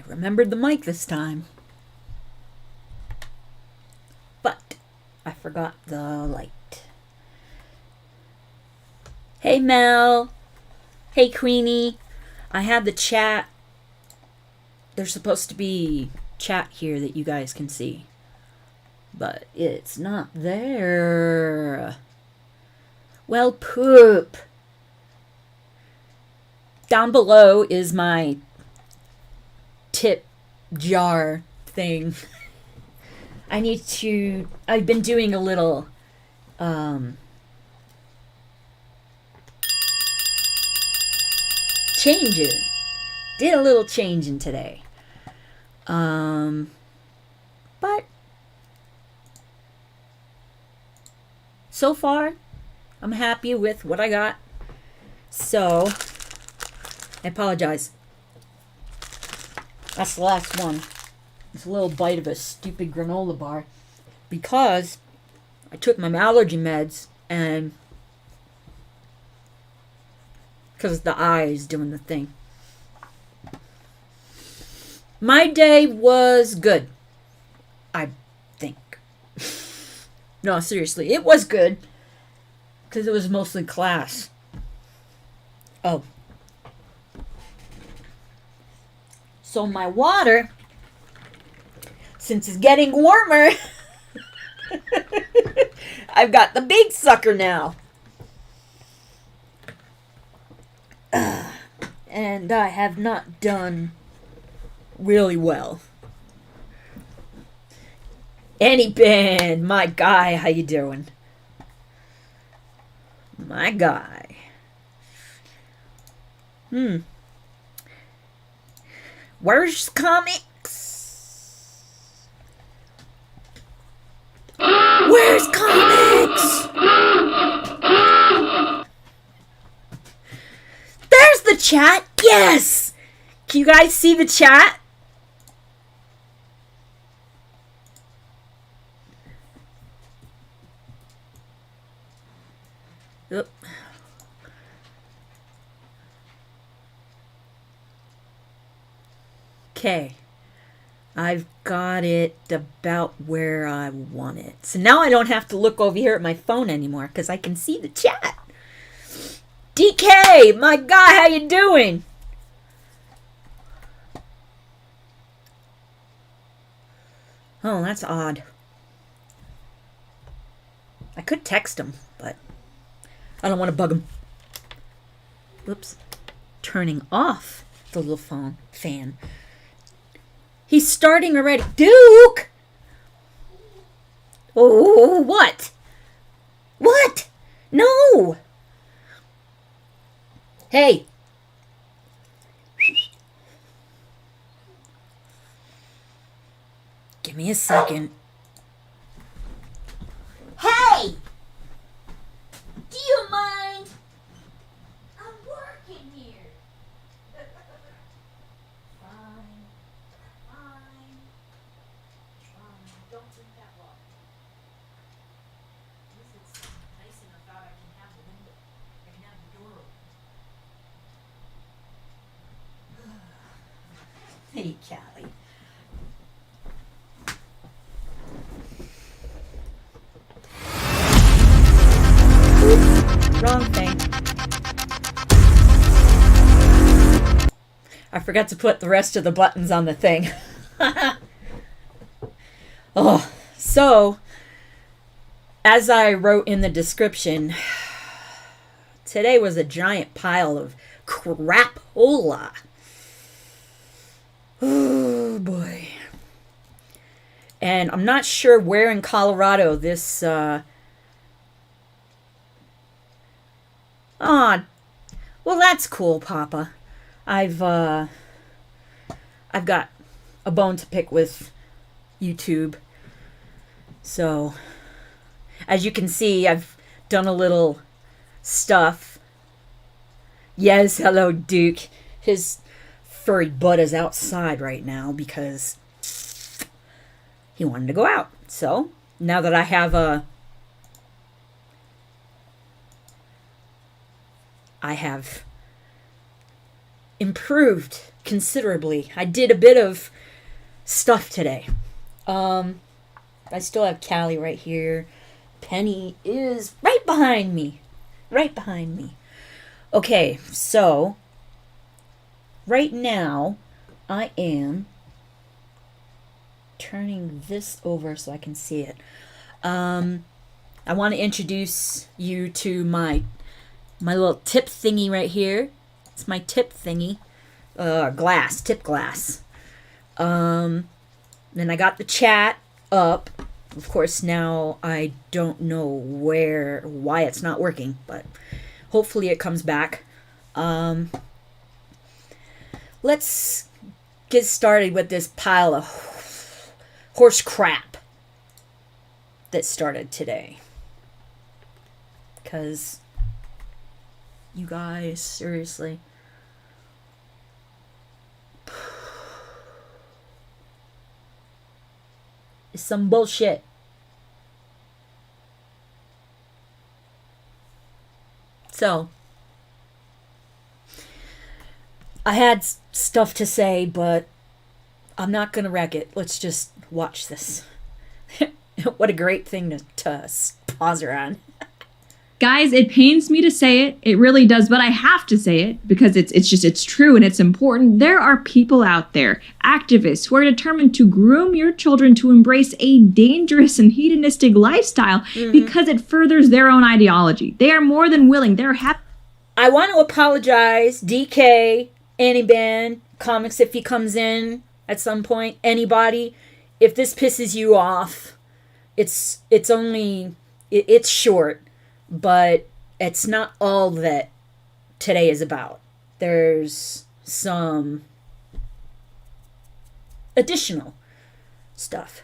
remembered the mic this time. But I forgot the light. Hey Mel. Hey Queenie. I have the chat. There's supposed to be chat here that you guys can see. But it's not there. Well, poop. Down below is my tip jar thing. I've been doing a little, changing. Did a little changing today. But so far, I'm happy with what I got. So, I apologize. That's the last one. It's a little bite of a stupid granola bar. Because I took my allergy meds and because the eye is doing the thing. My day was good. I think. No, seriously. It was good. Because it was mostly class. Oh. So my water, since it's getting warmer, I've got the big sucker now. And I have not done really well. Annie Ben, my guy, how you doing? My guy. Where's comics? Where's comics? There's the chat. Yes. Can you guys see the chat? Oop. Okay. I've got it about where I want it. So now I don't have to look over here at my phone anymore because I can see the chat. DK, my guy, how you doing? Oh, that's odd. I could text him, but I don't want to bug him. Whoops. Turning off the little phone fan. He's starting already. Duke! Oh, what? What? No! Hey. Give me a second. Hey! Do you mind? I'm working here. Fine. Don't drink that water. At least it's nice enough out I can have the window. I can have the door open. Hey, Callie. Oops, wrong thing. I forgot to put the rest of the buttons on the thing. Oh, so, as I wrote in the description, today was a giant pile of crapola. Oh, boy. And I'm not sure where in Colorado this, well, that's cool, Papa. I've got a bone to pick with YouTube. So, as you can see, I've done a little stuff. Yes, hello, Duke. His furry butt is outside right now because he wanted to go out. So, now that I have improved considerably. I did a bit of stuff today. I still have Callie right here. Penny is right behind me. Right behind me. Okay, so right now I am turning this over so I can see it. I want to introduce you to my little tip thingy right here. It's my tip thingy. Tip glass. Then I got the chat up. Of course, now I don't know why it's not working, but hopefully it comes back. Let's get started with this pile of horse crap that started today. Because you guys, seriously. It's some bullshit. So, I had stuff to say, but I'm not going to wreck it. Let's just watch this. What a great thing to pause her on. Guys, it pains me to say it. It really does, but I have to say it because it's true and it's important. There are people out there, activists, who are determined to groom your children to embrace a dangerous and hedonistic lifestyle because it furthers their own ideology. They are more than willing. They're happy. I want to apologize, DK, Annie Comics, if he comes in at some point, anybody, if this pisses you off, it's short. But it's not all that today is about. There's some additional stuff.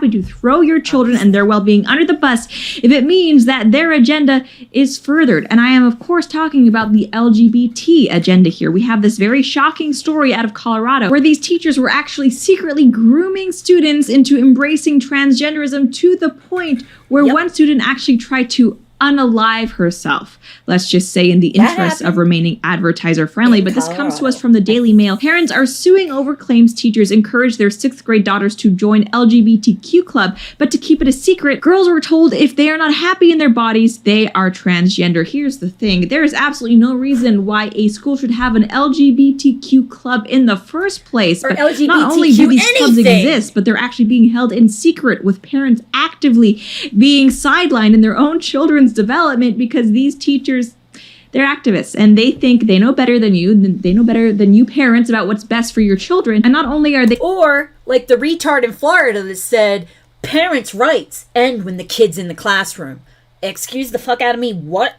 To throw your children and their well-being under the bus if it means that their agenda is furthered. And I am, of course, talking about the LGBT agenda here. We have this very shocking story out of Colorado where these teachers were actually secretly grooming students into embracing transgenderism to the point where one student actually tried to unalive herself, let's just say, in the interest of remaining advertiser friendly. But this comes to us from the Daily Mail. Parents are suing over claims teachers encouraged their 6th grade daughters to join LGBTQ club, but to keep it a secret, girls were told if they are not happy in their bodies, they are transgender. Here's the thing. There is absolutely no reason why a school should have an LGBTQ club in the first place. Or LGBTQ not only do these clubs anything exist, but they're actually being held in secret with parents actively being sidelined in their own children's development because these teachers, they're activists and they think they know better than you. They know better than you parents about what's best for your children. And not only are they... Or, like the retard in Florida that said, parents' rights end when the kid's in the classroom. Excuse the fuck out of me, what?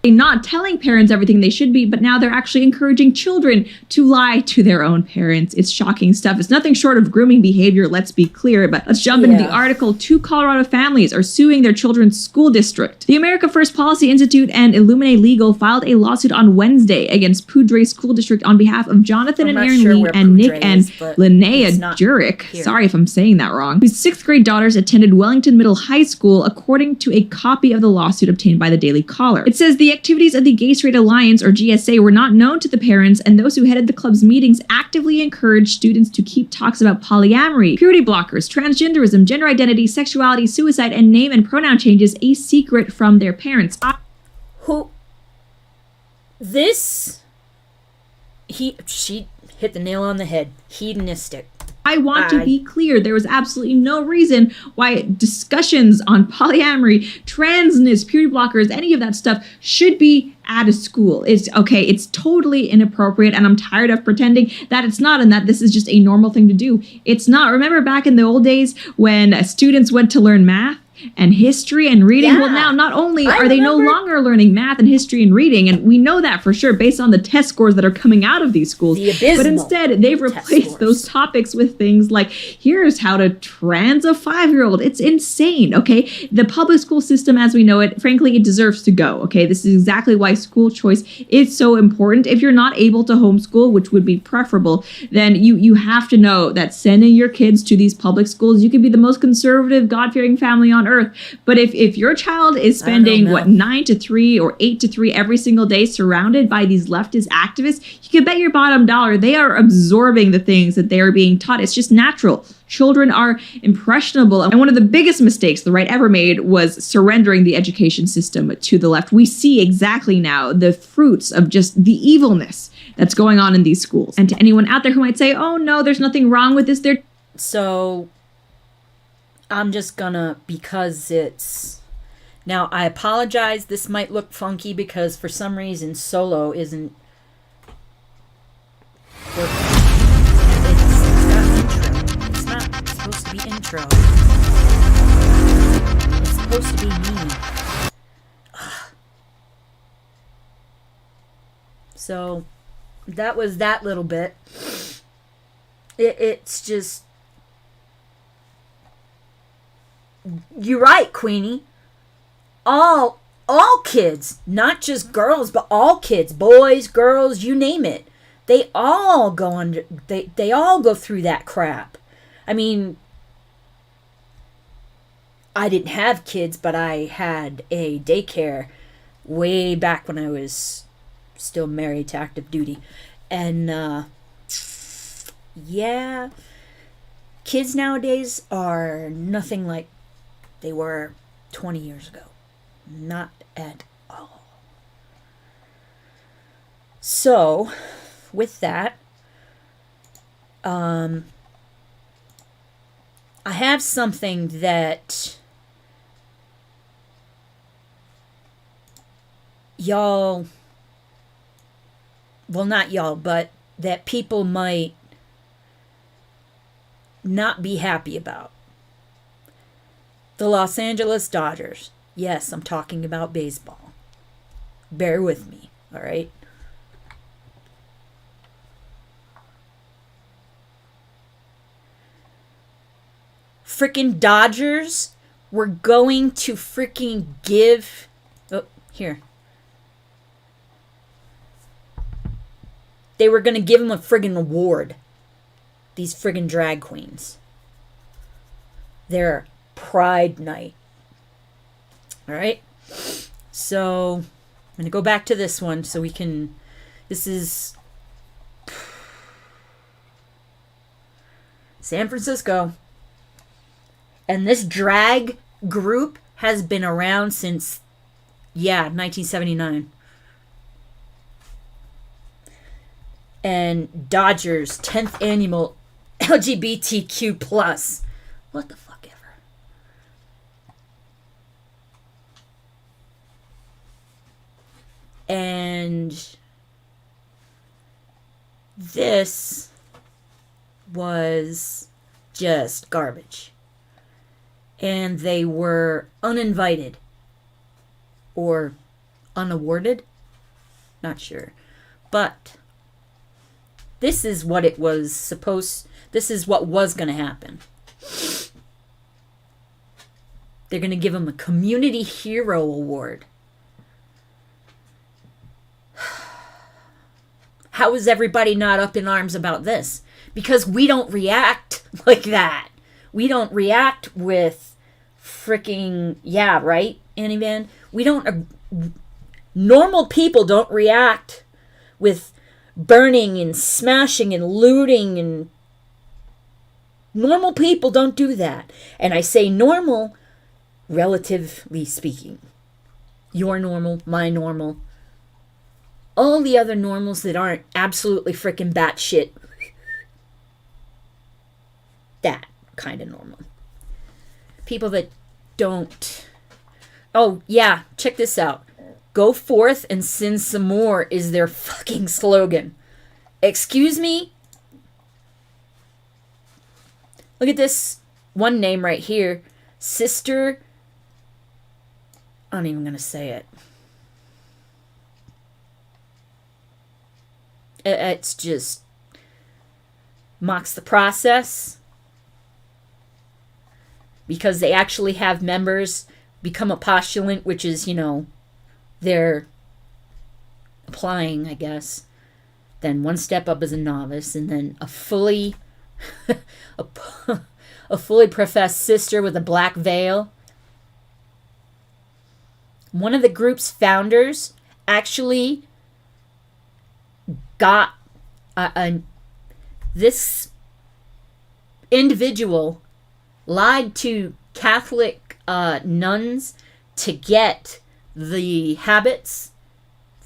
Not telling parents everything they should be, but now they're actually encouraging children to lie to their own parents. It's shocking stuff. It's nothing short of grooming behavior, let's be clear. But let's jump into the article. 2 Colorado families are suing their children's school district. The America First Policy Institute and Illuminate Legal filed a lawsuit on Wednesday against Poudre School District on behalf of Jonathan and Aaron Lee and Nick and Linnea Jurek. Sorry if I'm saying that wrong. Whose 6th grade daughters attended Wellington Middle High School, according to a copy of the lawsuit obtained by the Daily Caller. It says the activities of the Gay Straight Alliance, or GSA, were not known to the parents, and those who headed the club's meetings actively encouraged students to keep talks about polyamory, purity blockers, transgenderism, gender identity, sexuality, suicide, and name and pronoun changes a secret from their parents. She hit the nail on the head. Hedonistic. I want to be clear, there was absolutely no reason why discussions on polyamory, transness, purity blockers, any of that stuff should be at a school. It's totally inappropriate, and I'm tired of pretending that it's not and that this is just a normal thing to do. It's not. Remember back in the old days when students went to learn math and history and reading? Well, now not only are they no longer learning math and history and reading, and we know that for sure based on the test scores that are coming out of these schools, but instead they've replaced those topics with things like, here's how to trans a 5-year-old. It's insane, okay? The public school system as we know it, frankly, it deserves to go, okay? This is exactly why school choice is so important. If you're not able to homeschool, which would be preferable, then you have to know that sending your kids to these public schools, you could be the most conservative, God-fearing family on earth. But if your child is spending, 9 to 3 or 8 to 3 every single day surrounded by these leftist activists, you can bet your bottom dollar they are absorbing the things that they are being taught. It's just natural. Children are impressionable. And one of the biggest mistakes the right ever made was surrendering the education system to the left. We see exactly now the fruits of just the evilness that's going on in these schools. And to anyone out there who might say, oh no, there's nothing wrong with this, So I'm just gonna, because it's... Now, I apologize, this might look funky because for some reason Solo isn't... It's not supposed to be intro. It's supposed to be me. So, that was that little bit. It's just... You're right, Queenie. All kids, not just girls, but all kids, boys, girls, you name it. They all go under. They all go through that crap. I mean, I didn't have kids, but I had a daycare way back when I was still married to active duty, and yeah, kids nowadays are nothing like they were 20 years ago. Not at all. So, with that, I have something that y'all, well, not y'all, but that people might not be happy about. The Los Angeles Dodgers. Yes, I'm talking about baseball. Bear with me, all right? Frickin' Dodgers were going to frickin' give... Oh, here. They were going to give them a friggin' award. These friggin' drag queens. Their Pride Night. Alright? So, I'm going to go back to this one so we can... This is... San Francisco. And this drag group has been around since, 1979. And Dodgers 10th annual LGBTQ plus. What the fuck ever. And this was just garbage. And they were uninvited or unawarded. Not sure. But this is what it was supposed... This is what was going to happen. They're going to give him a Community Hero Award. How is everybody not up in arms about this? Because we don't react like that. We don't react with freaking... Yeah, right, Annie Van? We don't... Normal people don't react with burning and smashing and looting, and normal people don't do that. And I say normal, relatively speaking. Your normal, my normal. All the other normals that aren't absolutely freaking batshit. That kind of normal. People that don't... Oh, yeah, check this out. Go forth and sin some more is their fucking slogan. Excuse me? Look at this one name right here. Sister... I'm not even going to say it. It's just... mocks the process. Because they actually have members become a postulant, which is, they're applying, I guess. Then one step up as a novice, and then a fully a fully professed sister with a black veil. One of the group's founders actually got this individual lied to Catholic nuns to get the habits,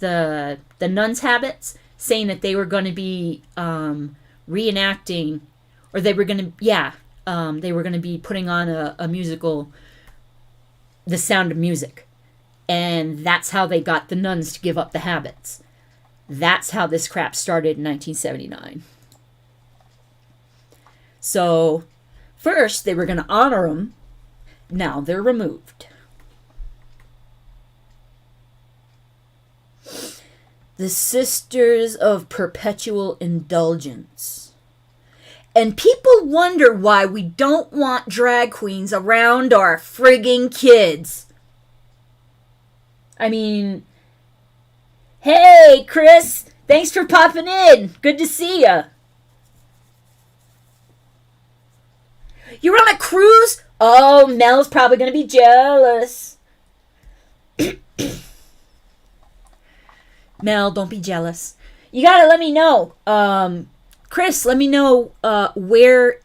the nuns' habits, saying that they were going to be reenacting, or they were going to, they were going to be putting on a musical, The Sound of Music. And that's how they got the nuns to give up the habits. That's how this crap started in 1979. So, first, they were going to honor them. Now they're removed. The Sisters of Perpetual Indulgence. And people wonder why we don't want drag queens around our frigging kids. I mean, hey, Chris, thanks for popping in. Good to see ya. You're on a cruise? Oh, Mel's probably going to be jealous. Mel, don't be jealous. You got to let me know. Chris, let me know where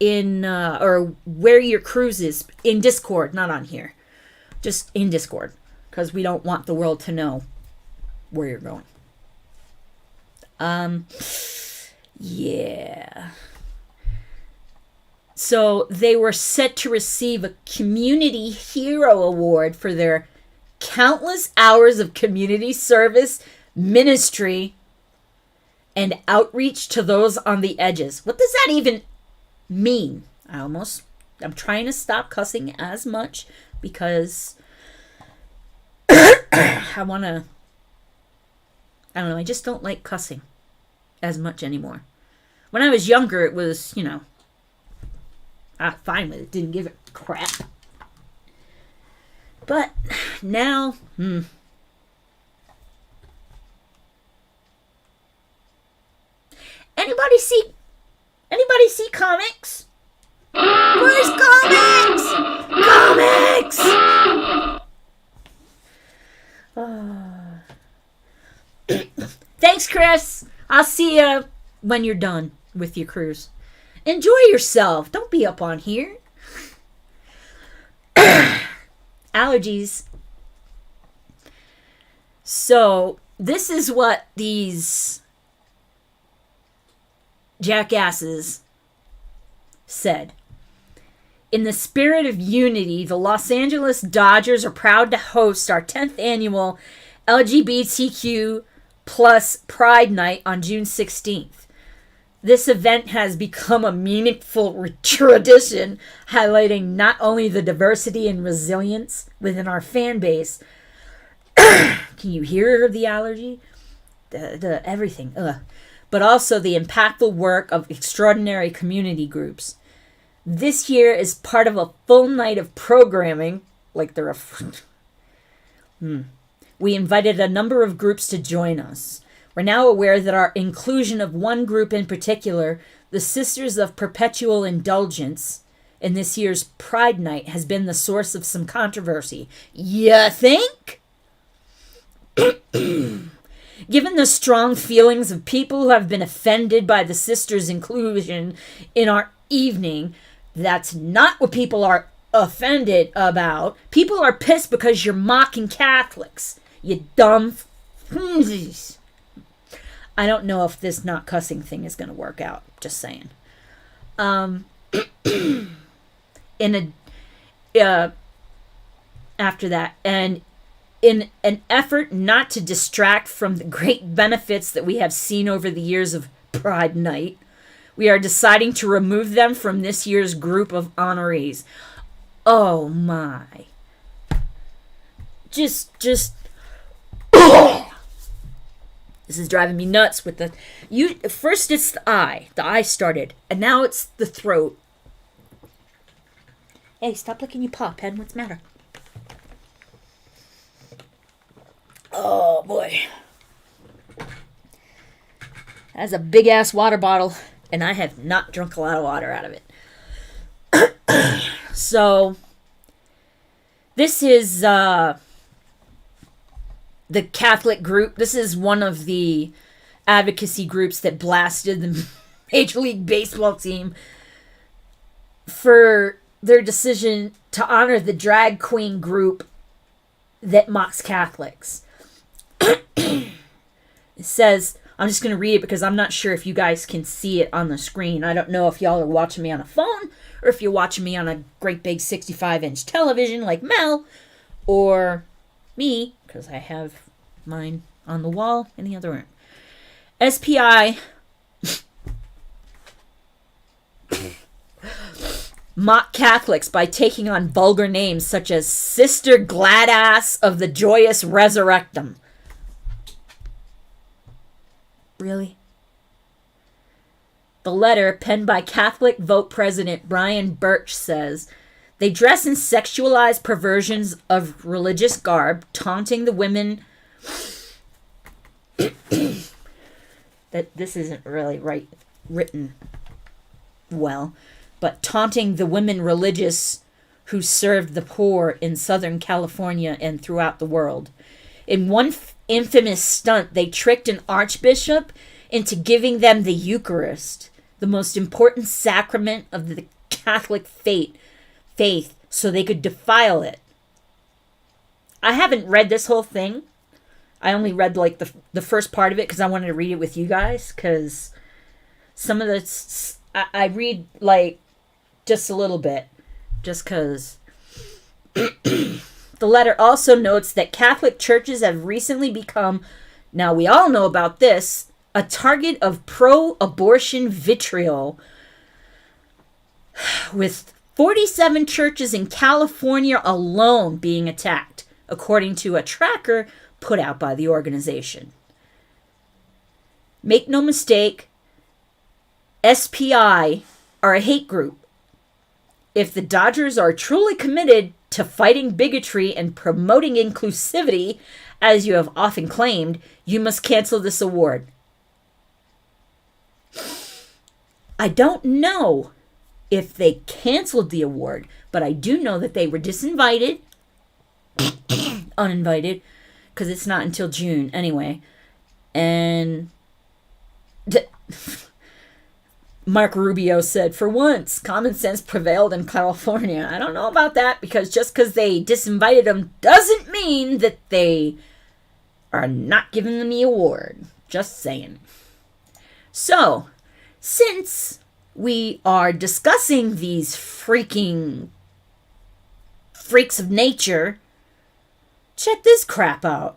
your cruise is. In Discord, not on here. Just in Discord. Because we don't want the world to know where you're going. Yeah. So they were set to receive a Community Hero Award for their countless hours of community service, ministry, and outreach to those on the edges. What does that even mean? I'm trying to stop cussing as much because I don't know, I just don't like cussing as much anymore. When I was younger, it was, fine with it, didn't give a crap. But now, Anybody see comics? Where's comics? Comics! Thanks, Chris. I'll see you when you're done with your cruise. Enjoy yourself. Don't be up on here. Allergies. So, this is what these jackasses said. In the spirit of unity, the Los Angeles Dodgers are proud to host our 10th annual LGBTQ plus Pride Night on June 16th. This event has become a meaningful tradition, highlighting not only the diversity and resilience within our fan base. Can you hear the allergy? The everything. But also the impactful work of extraordinary community groups. This year is part of a full night of programming, like they're We invited a number of groups to join us. We're now aware that our inclusion of one group in particular, the Sisters of Perpetual Indulgence, in this year's Pride Night has been the source of some controversy. You think? Given the strong feelings of people who have been offended by the sisters' inclusion in our evening, that's not what people are offended about. People are pissed because you're mocking Catholics. You dumb I don't know if this not cussing thing is going to work out. Just saying. After that, and in an effort not to distract from the great benefits that we have seen over the years of Pride Night, we are deciding to remove them from this year's group of honorees. Oh my. Just This is driving me nuts with the first it's the eye. The eye started, and now it's the throat. Hey, stop licking your paw, Pen. What's the matter? Oh boy. That's a big ass water bottle, and I have not drunk a lot of water out of it. So this is the Catholic group. This is one of the advocacy groups that blasted the Major League Baseball team for their decision to honor the drag queen group that mocks Catholics. It says, I'm just going to read it because I'm not sure if you guys can see it on the screen. I don't know if y'all are watching me on a phone or if you're watching me on a great big 65-inch television like Mel or me, because I have mine on the wall in the other room. SPI mock Catholics by taking on vulgar names such as Sister Gladass of the Joyous Resurrectum. Really? The letter, penned by Catholic Vote President Brian Birch, says, they dress in sexualized perversions of religious garb, taunting the women... that this isn't really written well, but taunting the women religious who served the poor in Southern California and throughout the world. In one infamous stunt, they tricked an archbishop into giving them the Eucharist, the most important sacrament of the Catholic faith, so they could defile it. I haven't read this whole thing. I only read like the first part of it because I wanted to read it with you guys, because some of this I read like just a little bit just because. The letter also notes that Catholic churches have recently become, now we all know about this, a target of pro-abortion vitriol, with 47 churches in California alone being attacked, according to a tracker put out by the organization. Make no mistake, SPI are a hate group. If the Dodgers are truly committed to fighting bigotry and promoting inclusivity, as you have often claimed, you must cancel this award. I don't know if they canceled the award, but I do know that they were disinvited, uninvited, because it's not until June anyway. And Mark Rubio said, for once, common sense prevailed in California. I don't know about that, because just because they disinvited them doesn't mean that they are not giving them the award. Just saying. So, since we are discussing these freaking freaks of nature, check this crap out.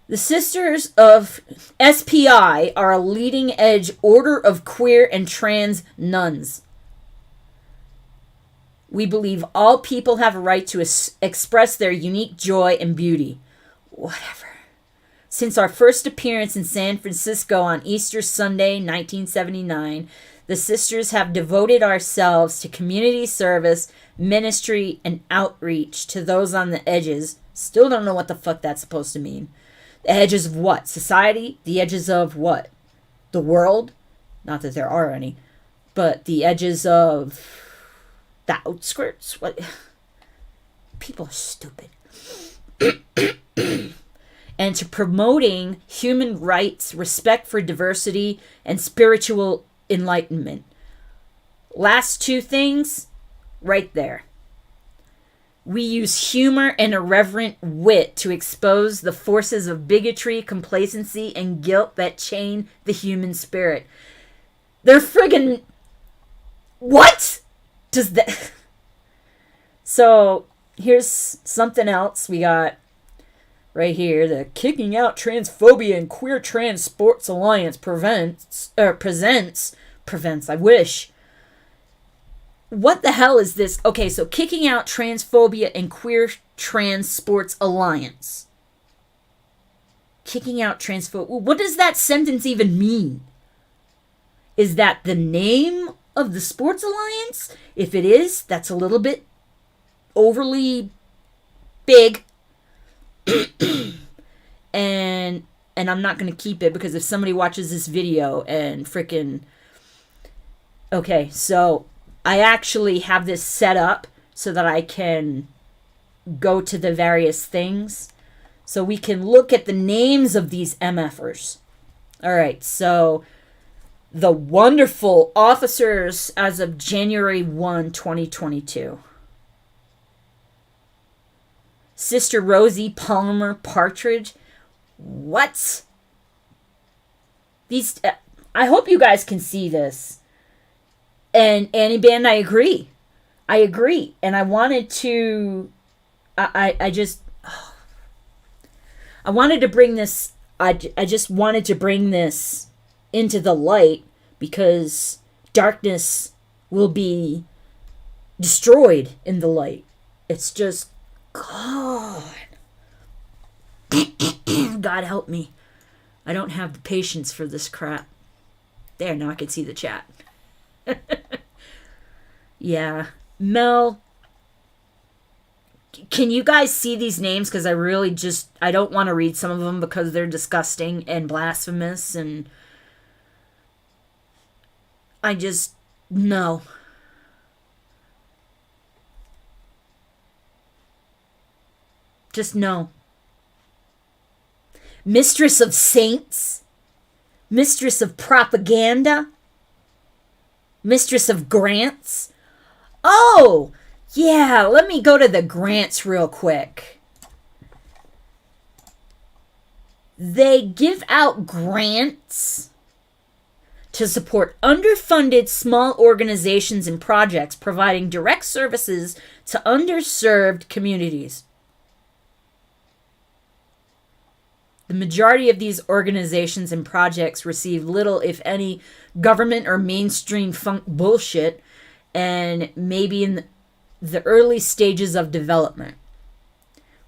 The Sisters of SPI are a leading-edge order of queer and trans nuns. We believe all people have a right to express their unique joy and beauty. Whatever. Since our first appearance in San Francisco on Easter Sunday, 1979, the sisters have devoted ourselves to community service, ministry, and outreach to those on the edges. Still don't know what the fuck that's supposed to mean. The edges of what? Society? The edges of what? The world? Not that there are any. But the edges of the outskirts? What? People are stupid. And to promoting human rights, respect for diversity, and spiritual enlightenment. Last two things, right there. We use humor and irreverent wit to expose the forces of bigotry, complacency, and guilt that chain the human spirit. They're friggin'... What? Does that... So, here's something else we got right here. The Kicking Out Transphobia and Queer Trans Sports Alliance presents, I wish... What the hell is this? Okay, so Kicking Out Transphobia and Queer Trans Sports Alliance. Kicking Out Transphobia. What does that sentence even mean? Is that the name of the sports alliance? If it is, that's a little bit overly big. and I'm not going to keep it, because if somebody watches this video and frickin'... Okay, so... I actually have this set up so that I can go to the various things so we can look at the names of these MFers. All right, so the wonderful officers as of January 1, 2022. Sister Rosie Palmer Partridge. What? These, I hope you guys can see this. And Annie Band, I agree. And I wanted to, I wanted to bring this, I just wanted to bring this into the light because darkness will be destroyed in the light. It's just, God. God help me. I don't have the patience for this crap. There, now I can see the chat. Yeah. Mel, can you guys see these names? Because I don't want to read some of them because they're disgusting and blasphemous, and no. Just no. Mistress of saints, mistress of propaganda, mistress of grants. Oh, yeah, let me go to the grants real quick. They give out grants to support underfunded small organizations and projects providing direct services to underserved communities. The majority of these organizations and projects receive little, if any, government or mainstream bullshit, and maybe in the early stages of development.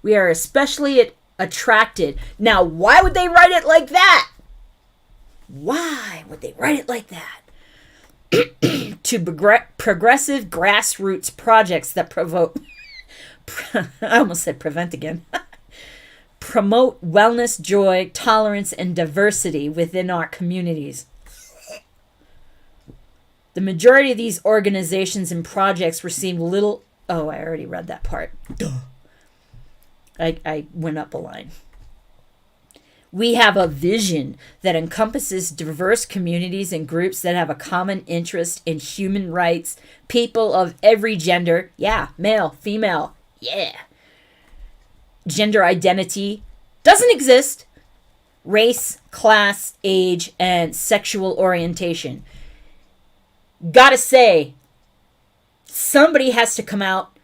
We are especially attracted. Now, why would they write it like that? Why would they write it like that? To progressive grassroots projects that provoke... I almost said prevent again. Promote wellness, joy, tolerance, and diversity within our communities. The majority of these organizations and projects receive little... Oh, I already read that part. Duh. I went up a line. We have a vision that encompasses diverse communities and groups that have a common interest in human rights, people of every gender. Yeah, male, female. Yeah. Gender identity doesn't exist. Race, class, age, and sexual orientation. Gotta say, somebody has to come out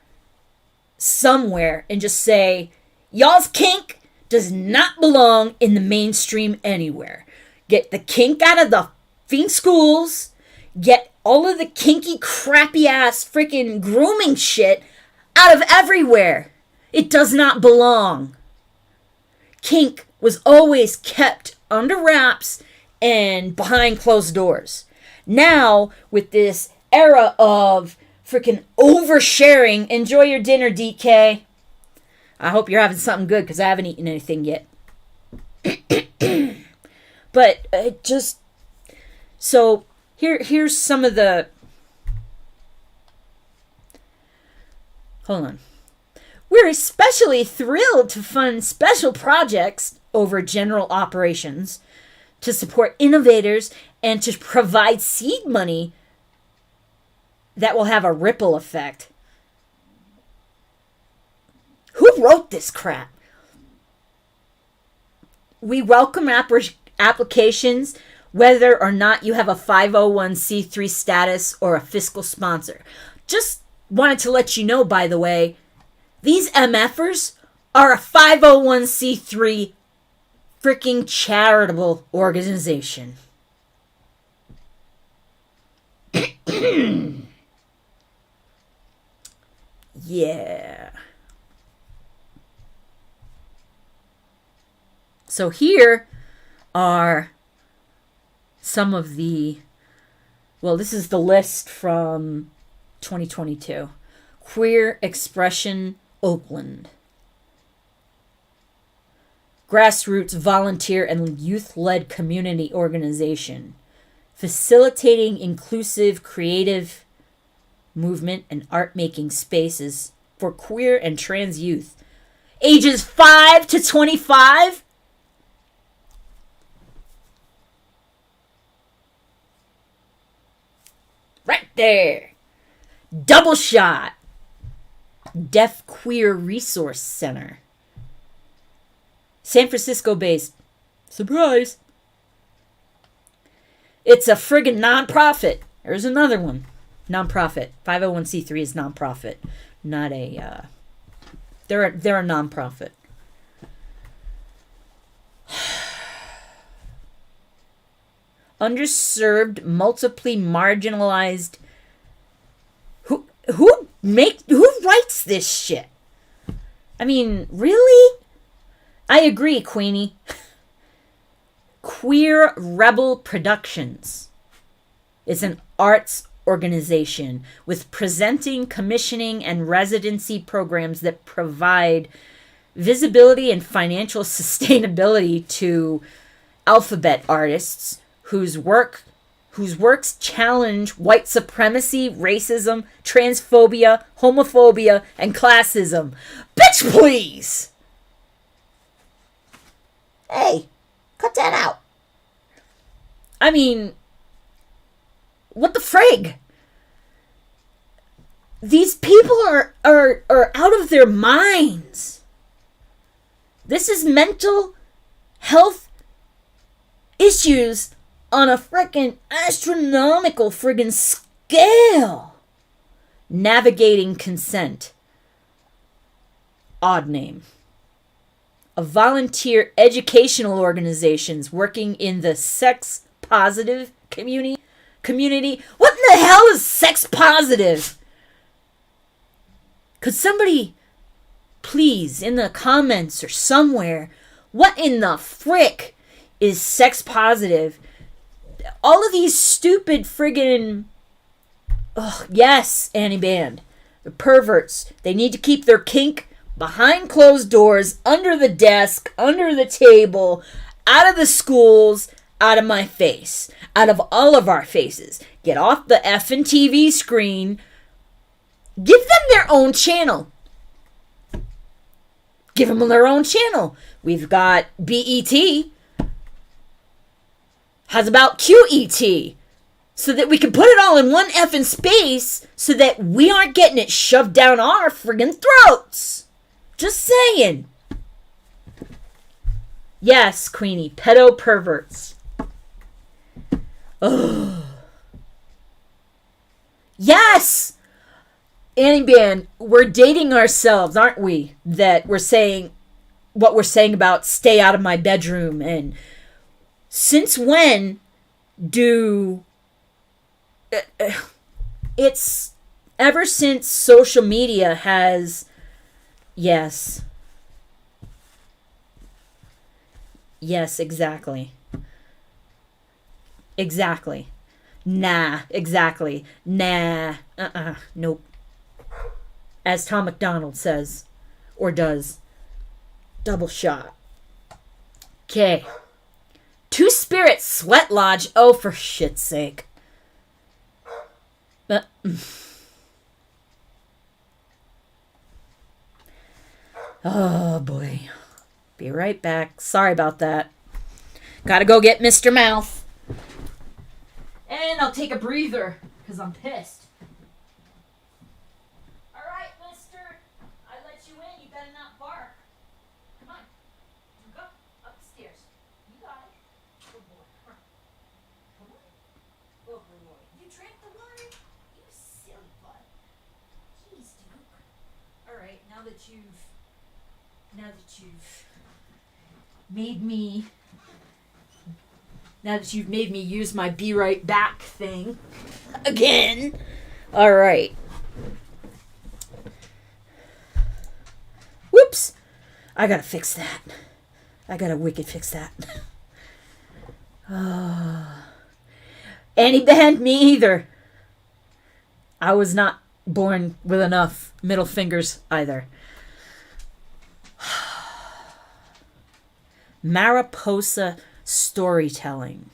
somewhere and just say, y'all's kink does not belong in the mainstream anywhere. Get the kink out of the fiend schools. Get all of the kinky, crappy ass freaking grooming shit out of everywhere. It does not belong. Kink was always kept under wraps and behind closed doors. Now, with this era of freaking oversharing, enjoy your dinner, DK. I hope you're having something good because I haven't eaten anything yet. But so here's some of the... Hold on. We're especially thrilled to fund special projects over general operations, to support innovators, and to provide seed money that will have a ripple effect. Who wrote this crap? We welcome applications whether or not you have a 501c3 status or a fiscal sponsor. Just wanted to let you know, by the way, these MFers are a 501c3 freaking charitable organization. Yeah. So here are some of the... Well, this is the list from 2022. Queer Expression Oakland. Grassroots volunteer and youth-led community organization. Facilitating inclusive creative movement and art-making spaces for queer and trans youth. Ages 5 to 25? Right there. Double Shot. Deaf Queer Resource Center. San Francisco based. Surprise. It's a friggin' nonprofit. There's another one. Nonprofit. 501c3 is nonprofit. Not a, they're a nonprofit. Underserved, multiply marginalized. Who writes this shit? I mean, really? I agree, Queenie. Queer Rebel Productions is an arts organization with presenting, commissioning, and residency programs that provide visibility and financial sustainability to alphabet artists whose works challenge white supremacy, racism, transphobia, homophobia, and classism. Bitch, please! Hey, cut that out. I mean, what the frig? These people are out of their minds. This is mental health issues on a frickin' astronomical friggin' scale. Navigating Consent. Odd name. Of volunteer educational organizations working in the sex positive community. What in the hell is sex positive? Could somebody please in the comments or somewhere, what in the frick is sex positive? All of these stupid friggin', yes, Annie Band, the perverts, they need to keep their kink behind closed doors, under the desk, under the table, out of the schools, out of my face, out of all of our faces. Get off the effing TV screen. Give them their own channel. Give them their own channel. We've got BET. How's about QET? So that we can put it all in one effing space so that we aren't getting it shoved down our friggin' throats. Just saying. Yes, Queenie. Pedo perverts. Ugh. Yes! Annie Band, we're dating ourselves, aren't we? That we're saying what we're saying about stay out of my bedroom. And since when do... it's ever since social media has... Yes. Yes, exactly. Exactly. Nah, exactly. Nah. Nope. As Tom McDonald says. Or does. Double shot. Okay. Two Spirit Sweat Lodge. Oh, for shit's sake. Oh, boy. Be right back. Sorry about that. Gotta go get Mr. Mouth. And I'll take a breather, because I'm pissed. Alright, mister. I let you in. You better not bark. Come on. You go upstairs. You got it. Good boy. Come on. Good boy. You drank the water? You silly butt. Jeez, Duke. Alright, now that you've made me use my be right back thing again. All right. Whoops. I gotta fix that. I gotta wicked fix that. Annie Band, me either. I was not born with enough middle fingers either. Mariposa Storytelling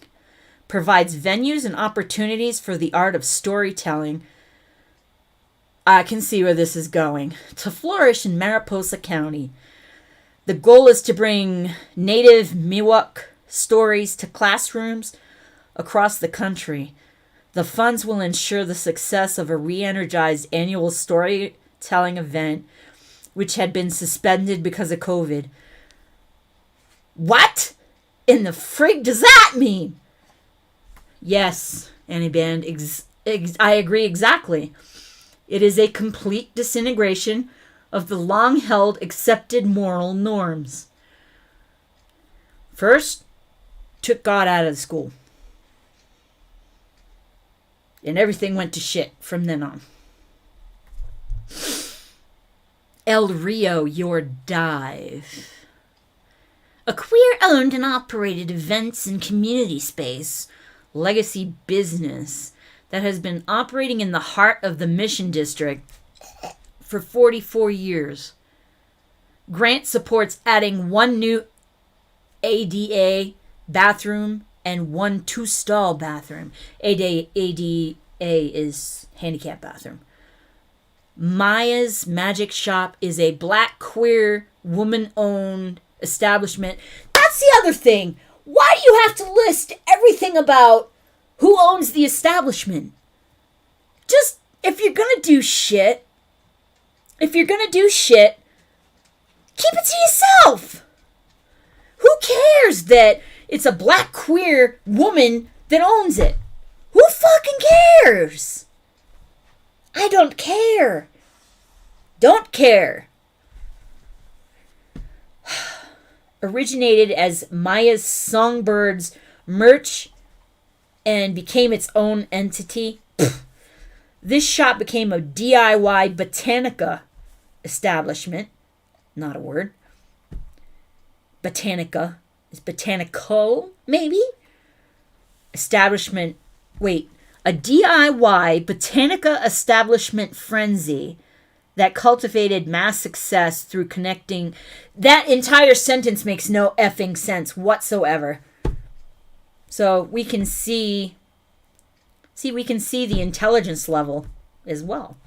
provides venues and opportunities for the art of storytelling I can see where this is going. To flourish in Mariposa County, the goal is to bring native Miwok stories to classrooms across the country. The funds will ensure the success of a re-energized annual storytelling event, which had been suspended because of COVID. What in the frig does that mean? Yes, Annie Band, I agree exactly. It is a complete disintegration of the long-held accepted moral norms. First, took God out of the school. And everything went to shit from then on. El Rio, your dive. A queer-owned and operated events and community space, legacy business that has been operating in the heart of the Mission District for 44 years. Grant supports adding one new ADA bathroom and one two-stall bathroom. ADA is handicap bathroom. Maya's Magic Shop is a black queer woman-owned establishment. That's the other thing. Why do you have to list everything about who owns the establishment? Just, if you're gonna do shit, keep it to yourself. Who cares that it's a black queer woman that owns it? Who fucking cares? I don't care. Don't care. Originated as Maya's Songbirds merch and became its own entity. This shop became a DIY Botanica establishment. Not a word. Botanica. Is botanical, maybe? Establishment. Wait. A DIY Botanica establishment frenzy that cultivated mass success through connecting. That entire sentence makes no effing sense whatsoever. So we can see the intelligence level as well.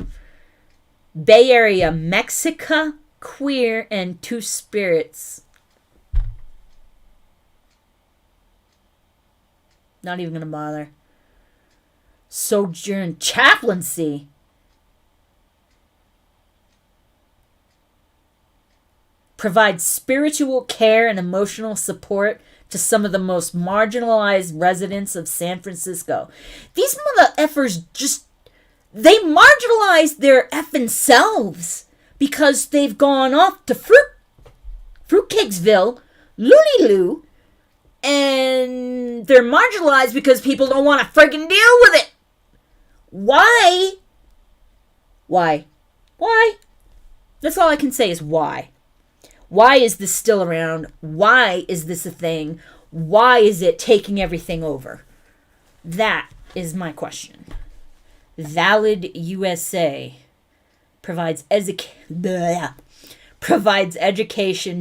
Bay Area, Mexica, queer, and two spirits. Not even gonna bother. Sojourn chaplaincy. Provides spiritual care and emotional support to some of the most marginalized residents of San Francisco. These mother effers they marginalize their effing selves because they've gone off to Fruitcakesville, Looney Loo, and they're marginalized because people don't want to friggin' deal with it. Why? That's all I can say is why. Why is this still around? Why is this a thing? Why is it taking everything over? That is my question. Valid USA provides education,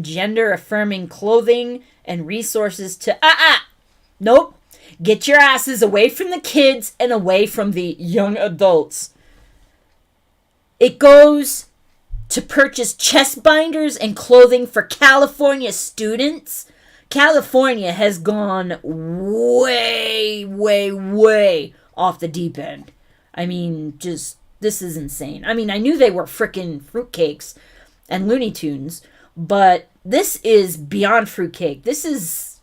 gender-affirming clothing, and resources to... Nope. Get your asses away from the kids and away from the young adults. It goes to purchase chest binders and clothing for California students. California has gone way, way, way off the deep end. I mean, this is insane. I mean, I knew they were frickin' fruitcakes and Looney Tunes, but this is beyond fruitcake. This is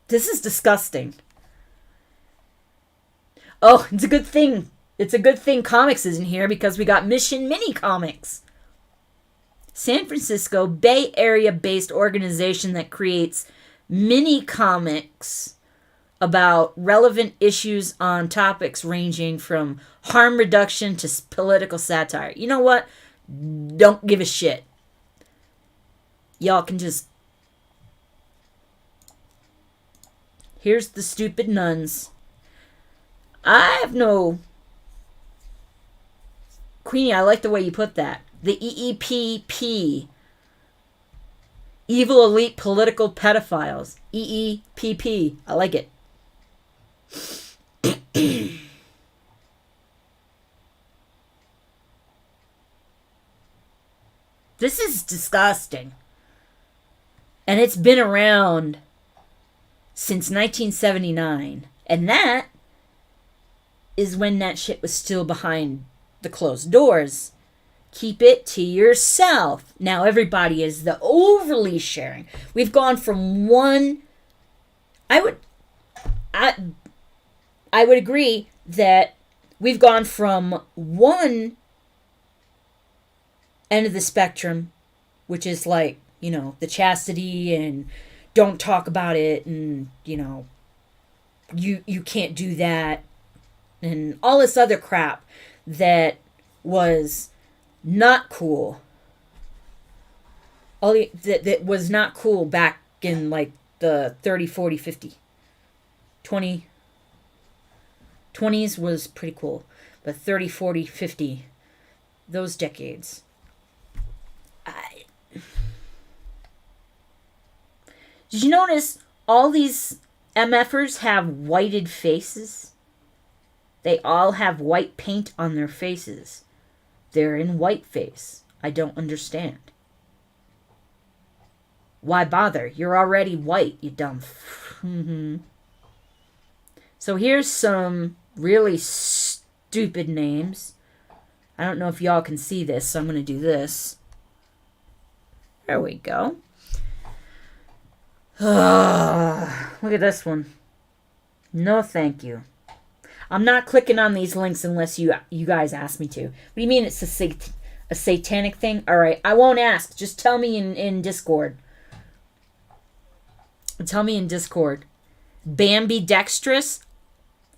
disgusting. Oh, it's a good thing. It's a good thing comics isn't here because we got Mission Mini Comics. San Francisco Bay Area based organization that creates mini comics about relevant issues on topics ranging from harm reduction to political satire. You know what? Don't give a shit. Y'all can just... Here's the stupid nuns. I have no... Queenie, I like the way you put that. The EEPP. Evil Elite Political Pedophiles. EEPP. I like it. This is disgusting. And it's been around since 1979. And that is when that shit was still behind the closed doors. Keep it to yourself. Now everybody is the overly sharing. We've gone from one... I would agree that we've gone from one end of the spectrum, which is like, you know, the chastity and don't talk about it, and, you know, you can't do that, and all this other crap that was not cool. That was not cool back in like the 30, 40, 50, 20. 20s was pretty cool. But 30, 40, 50, those decades. Did you notice all these MFers have whited faces? They all have white paint on their faces. They're in whiteface. I don't understand. Why bother? You're already white, you dumb. So here's some really stupid names. I don't know if y'all can see this, so I'm going to do this. There we go. Look at this one. No, thank you. I'm not clicking on these links unless you guys ask me to. What do you mean it's a satanic thing? All right, I won't ask. Just tell me in Discord. Tell me in Discord. Bambi dextrous.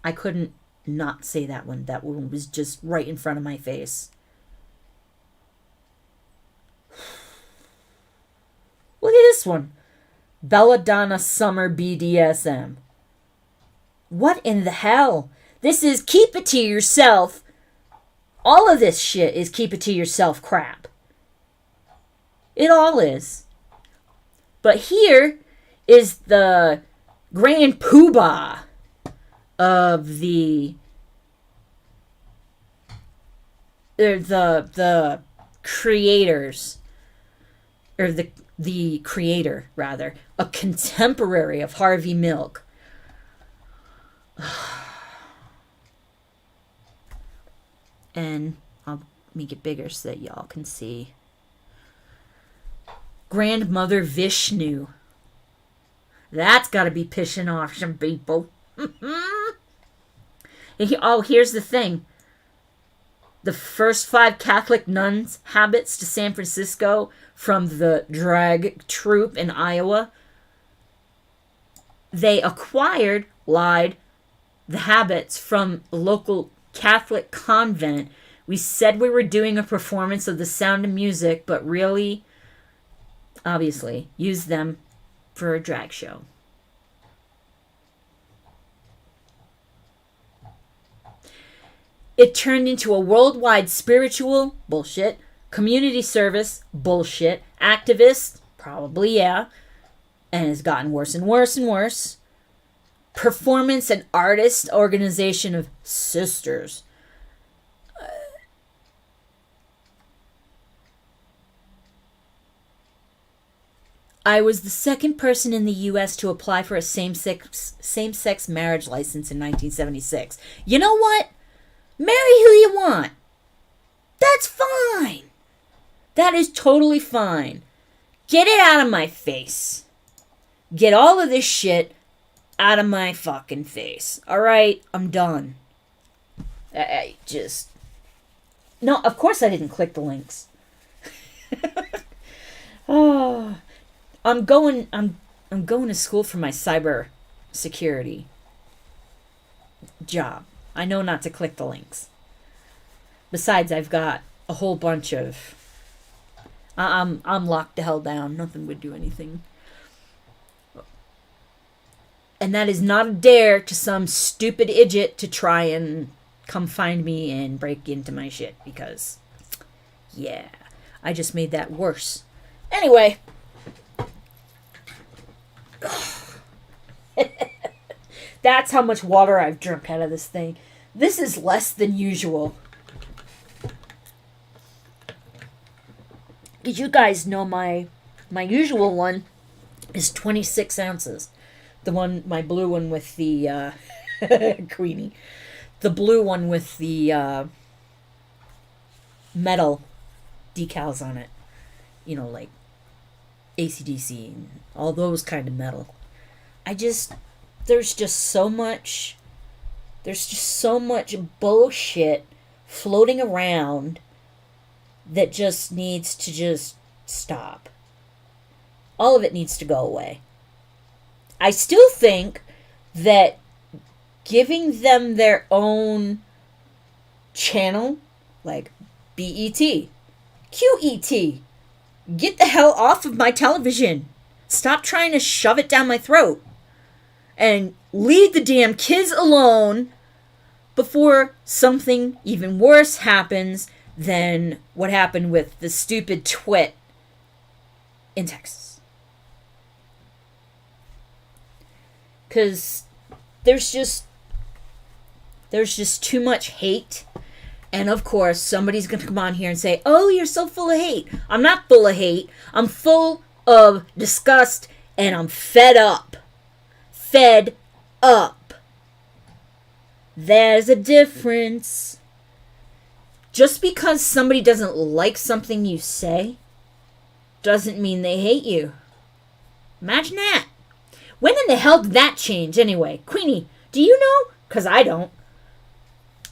I couldn't not say that one. That one was just right in front of my face. Look at this one. Belladonna Summer BDSM. What in the hell? This is keep it to yourself. All of this shit is keep it to yourself crap. It all is. But here is the grand poobah of the creators, or the creator rather, a contemporary of Harvey Milk. And I'll make it bigger so that y'all can see. Grandmother Vishnu. That's got to be pissing off some people. Oh, here's the thing. The first 5 Catholic nuns' habits to San Francisco from the drag troupe in Iowa. They lied, the habits from a local Catholic convent. We said we were doing a performance of The Sound of Music, but really, obviously, used them for a drag show. It turned into a worldwide spiritual bullshit, community service bullshit, activist, probably yeah, and has gotten worse and worse and worse. Performance and artist organization of sisters. I was the second person in the U.S. to apply for a same-sex marriage license in 1976. You know what? Marry who you want. That's fine. That is totally fine. Get it out of my face. Get all of this shit out of my fucking face. Alright? I'm done. I just... No, of course I didn't click the links. Oh... I'm going to school for my cyber security job. I know not to click the links. Besides, I've got a whole bunch of... I'm locked the hell down. Nothing would do anything. And that is not a dare to some stupid idiot to try and come find me and break into my shit. Because, yeah, I just made that worse. Anyway... That's how much water I've drunk out of this thing. This is less than usual. Because you guys know my usual one is 26 ounces. The one, my blue one with the, Queenie. The blue one with the, metal decals on it. You know, like AC/DC and all those kind of metal. There's just so much bullshit floating around that just needs to just stop. All of it needs to go away. I still think that giving them their own channel, like BET, QET, get the hell off of my television. Stop trying to shove it down my throat. And leave the damn kids alone before something even worse happens than what happened with the stupid twit in Texas. Because there's just too much hate. And of course, somebody's going to come on here and say, oh, you're so full of hate. I'm not full of hate. I'm full of disgust and I'm fed up. Fed up. There's a difference. Just because somebody doesn't like something you say doesn't mean they hate you. Imagine that. When in the hell did that change anyway? Queenie, do you know? Because I don't.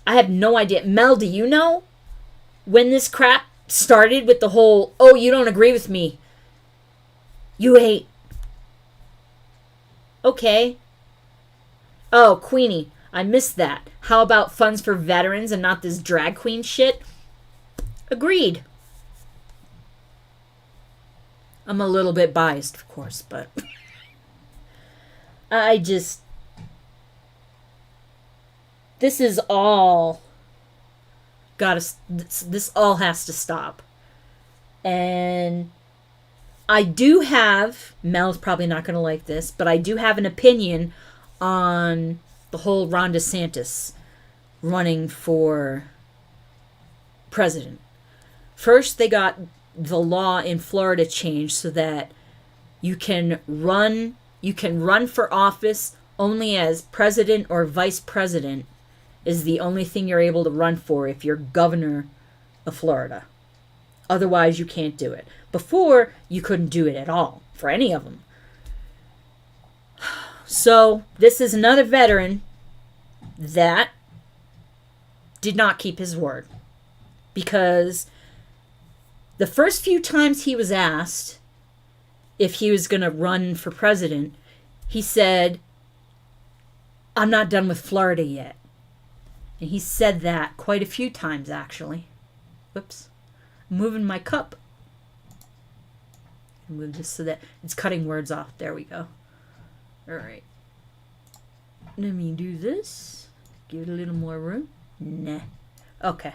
I have no idea. Mel, do you know when this crap started with the whole, oh, you don't agree with me, you hate? Okay. Oh, Queenie, I missed that. How about funds for veterans and not this drag queen shit? Agreed. I'm a little bit biased, of course, but this is all this all has to stop. And I do have, Mel's probably not going to like this, but I do have an opinion on the whole Ron DeSantis running for president. First, they got the law in Florida changed so that you can run for office only as president or vice president is the only thing you're able to run for if you're governor of Florida. Otherwise, you can't do it. Before, you couldn't do it at all for any of them. So, this is another veteran that did not keep his word. Because the first few times he was asked if he was going to run for president, he said, I'm not done with Florida yet. And he said that quite a few times, actually. Whoops. I'm moving my cup. Move this so that it's cutting words off. There we go. All right. Let me do this. Give it a little more room. Nah. Okay.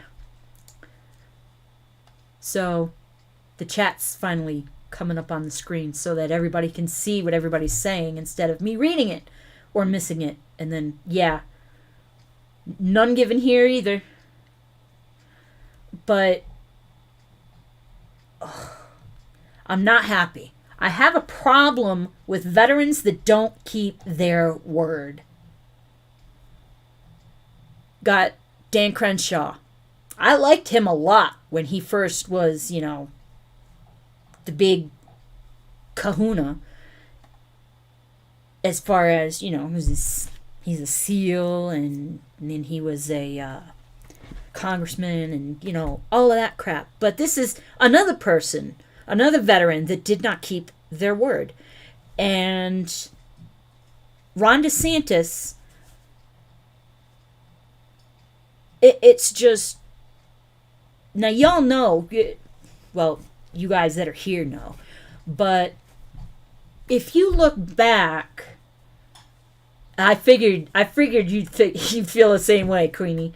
So, the chat's finally coming up on the screen so that everybody can see what everybody's saying instead of me reading it or missing it. And then, yeah. None given here either. But I'm not happy. I have a problem with veterans that don't keep their word. Got Dan Crenshaw. I liked him a lot when he first was, the big kahuna. As far as, he's a SEAL and then he was a congressman and, all of that crap. But this is another person, another veteran that did not keep their word. And Ron DeSantis, it's just, now y'all know, well, you guys that are here know, but if you look back, I figured you'd feel the same way, Queenie.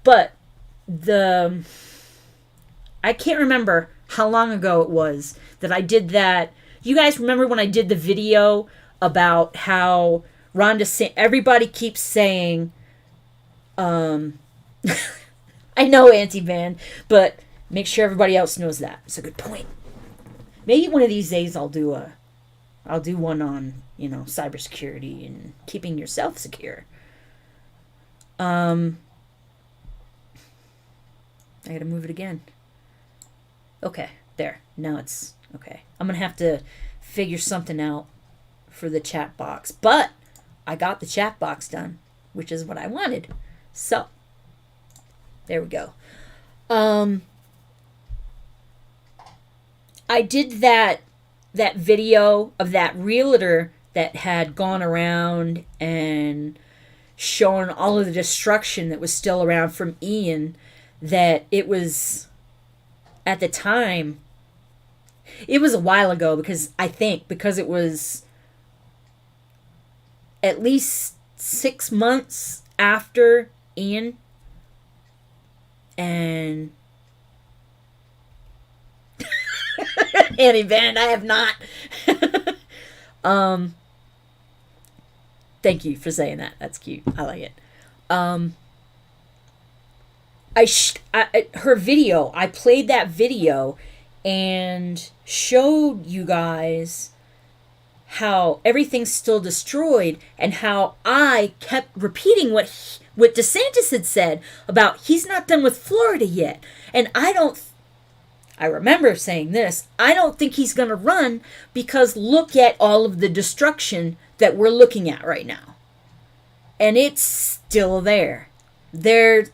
But I can't remember how long ago it was that I did that. You guys remember when I did the video about how Ron DeSantis, everybody keeps saying, I know, Auntie Van, but make sure everybody else knows that. It's a good point. Maybe one of these days I'll do one on, cybersecurity and keeping yourself secure. I gotta move it again. Okay, there. Now it's okay. I'm gonna have to figure something out for the chat box. But I got the chat box done, which is what I wanted. So, there we go. I did that video of that realtor that had gone around and shown all of the destruction that was still around from Ian, that it was, at the time, it was a while ago, because it was at least 6 months after Ian, and Annie Van, I have not. Thank you for saying that. That's cute. I like it. Her video, I played that video and showed you guys how everything's still destroyed, and how I kept repeating what DeSantis had said about he's not done with Florida yet. And I remember saying this, I don't think he's going to run, because look at all of the destruction that we're looking at right now. And it's still there. I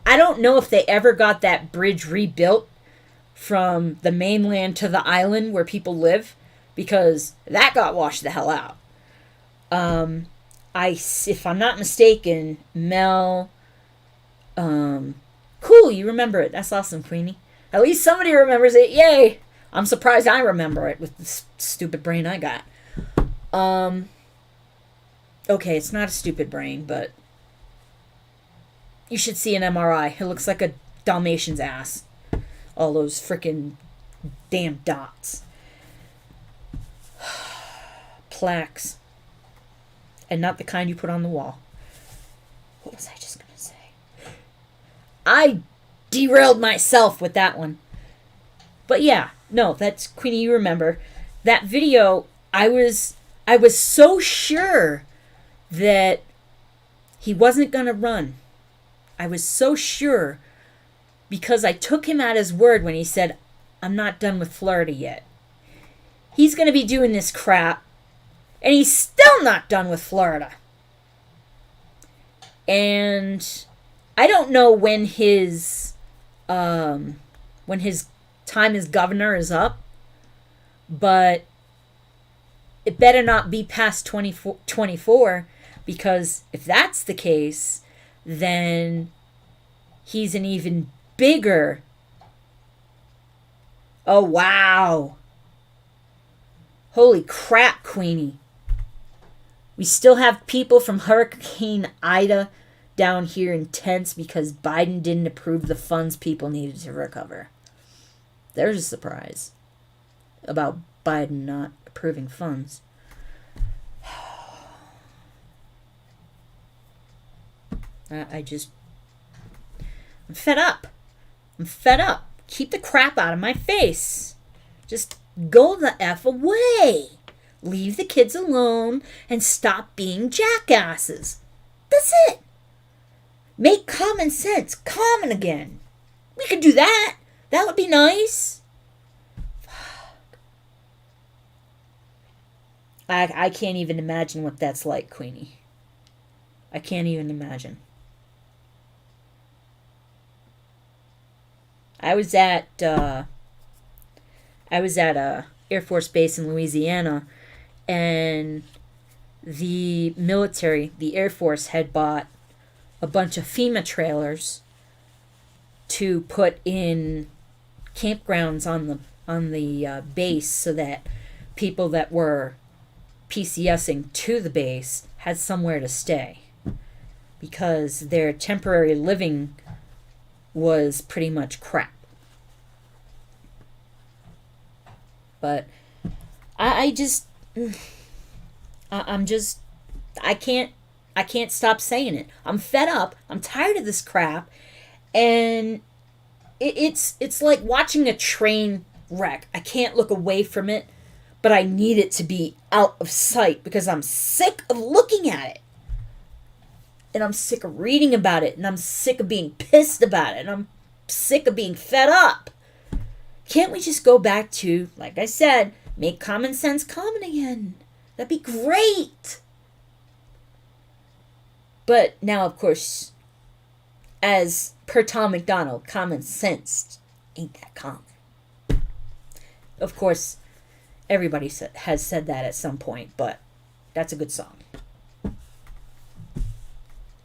don't know if they ever got that bridge rebuilt from the mainland to the island where people live, because that got washed the hell out. If I'm not mistaken, Mel, cool, you remember it. That's awesome, Queenie. At least somebody remembers it. Yay! I'm surprised I remember it with the stupid brain I got. Okay, it's not a stupid brain, but you should see an MRI. It looks like a Dalmatian's ass. All those frickin' damn dots. Plaques. And not the kind you put on the wall. What was I just gonna say? I derailed myself with that one. But yeah, no, that's Queenie, you remember. That video, I was so sure that he wasn't gonna run. I was so sure, because I took him at his word when he said, I'm not done with Florida yet. He's gonna be doing this crap, and he's still not done with Florida. And I don't know when his time as governor is up, but it better not be past 2024, because if that's the case, then he's an even bigger... Oh, wow. Holy crap, Queenie. We still have people from Hurricane Ida down here in tents because Biden didn't approve the funds people needed to recover. There's a surprise about Biden not approving funds. I'm fed up. I'm fed up. Keep the crap out of my face. Just go the F away. Leave the kids alone and stop being jackasses. That's it. Make common sense common again. We could do that. That would be nice. Fuck. I can't even imagine what that's like, Queenie. I can't even imagine. I was at a Air Force base in Louisiana, and the military, the Air Force, had bought a bunch of FEMA trailers to put in campgrounds on the base, so that people that were PCSing to the base had somewhere to stay, because their temporary living was pretty much crap. But I can't stop saying it. I'm fed up. I'm tired of this crap, and it's like watching a train wreck. I can't look away from it, but I need it to be out of sight because I'm sick of looking at it. And I'm sick of reading about it. And I'm sick of being pissed about it. And I'm sick of being fed up. Can't we just go back to, like I said, make common sense common again? That'd be great. But now, of course, as per Tom McDonald, common sense ain't that common. Of course, everybody has said that at some point, but that's a good song.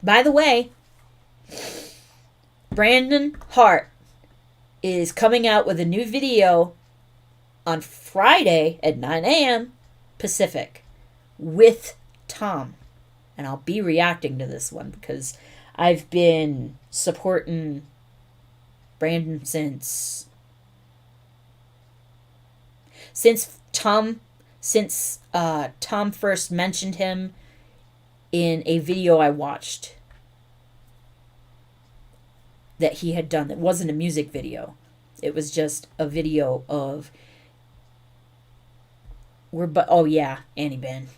By the way, Brandon Hart is coming out with a new video on Friday at 9 a.m. Pacific with Tom. And I'll be reacting to this one because I've been supporting Brandon since Tom first mentioned him in a video I watched that he had done. It wasn't a music video. It was just a video of Annie Ben.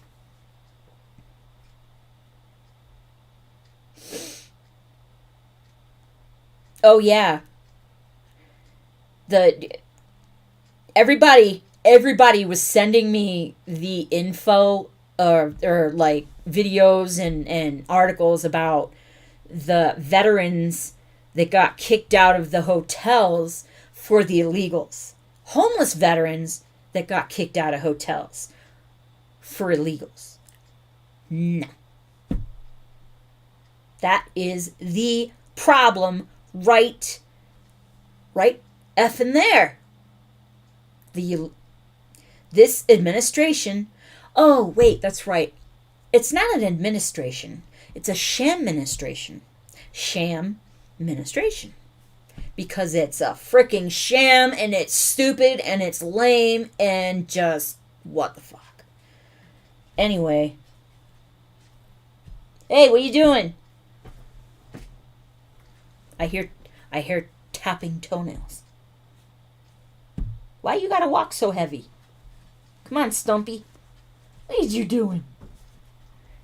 Oh yeah. Everybody was sending me the info or like videos and articles about the veterans that got kicked out of the hotels for the illegals. Homeless veterans that got kicked out of hotels for illegals. No. That is the problem right effing there. This administration, oh wait, that's right. It's not an administration. It's a sham administration. Sham administration. Because it's a freaking sham and it's stupid and it's lame and just what the fuck. Anyway. Hey, what you doing? I hear tapping toenails. Why you gotta walk so heavy? Come on, Stumpy. What are you doing?